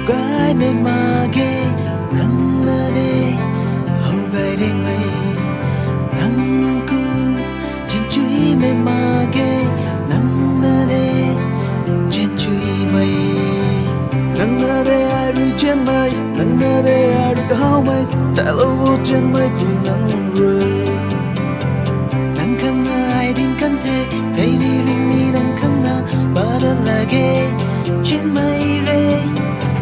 gai me mage nang na de ho gai de mai nang ku chin chui me mage nang na de chin chui mai nang na de ai ri chen mai nang na de ai ri ka mai ta lo chen mai pu nang re nang khang ai ding kan the thai ni ring ni nang khang na ba da la ge chen mai re.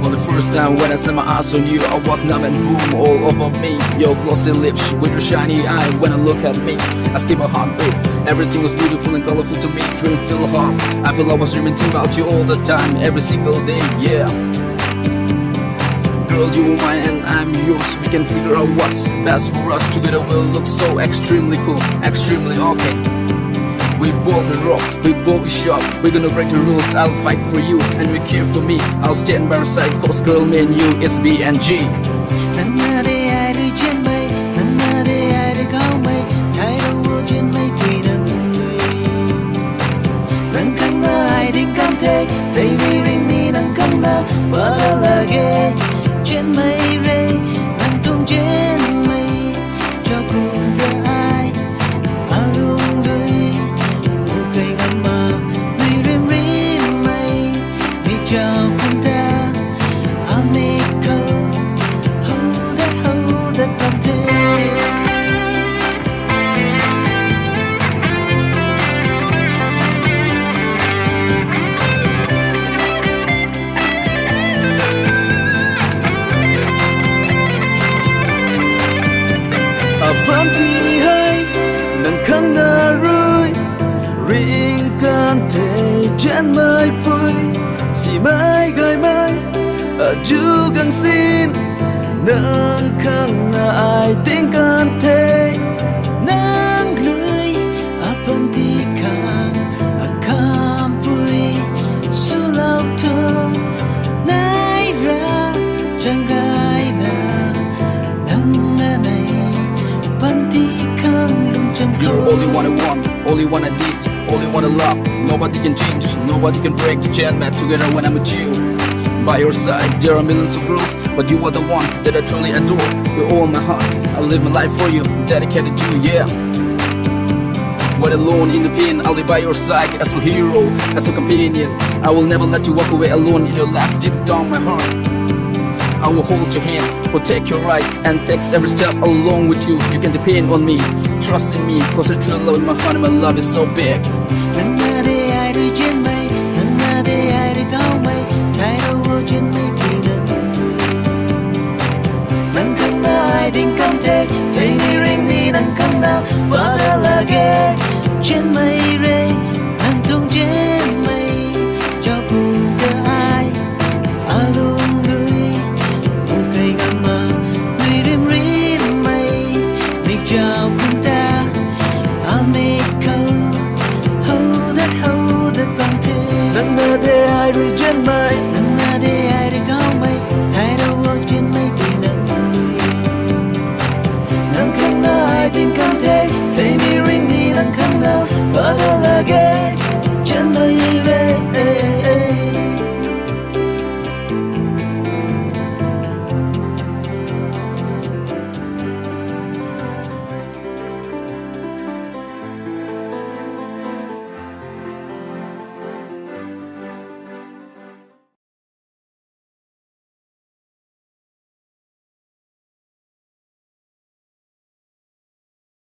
On the first time when I set my eyes on you, I was numb and boom all over me. Your glossy lips with your shiny eye when I look at me, I skip a heartbeat. Everything was beautiful and colorful to me, dream feel hot. I feel I was dreaming about you all the time, every single day, yeah. Girl, you are mine and I'm yours. We can figure out what's best for us. Together we'll look so extremely cool, extremely okay. We bold, we rock, we bold, we sharp. We're gonna break the rules, I'll fight for you and you care for me. I'll stand by your side, cause girl, me and you, it's B&G. Nang na de ai ri chen mai, nang na de ai ri cao mai, thái đâu chen mai quỳ nang người. Nang khang na ai ding cam thế, tay mi ring ni nang khang na, ba la la ge, chen mai re, nang tung chen mai, cho cùng thế ai, alung người. Chào cùng ta, I'll make hold that tâm thế. Bạn thì hay nang khang na rui, ring kan thể chen mai pui. Si mai gai mai ở chu gang xin nang khang na ai tiếng can thế nang lưới ở bên ti khang ở cam bụi su lao thơ nai ra chẳng gai na nang na này bên ti khang lung chẳng You're only one I want, only one I need, only one I love. Nobody can change, nobody can break the chain man together when I'm with you. By your side, there are millions of girls, but you are the one that I truly adore. With all my heart, I live my life for you, dedicated to you, yeah. When alone in the pain, I'll be by your side as a hero, as a companion. I will never let you walk away alone in your life, deep down my heart. I will hold your hand, protect your right, and take every step along with you. You can depend on me, trust in me, cause I truly love in my heart and my love is so big. Nang na de ai ri chen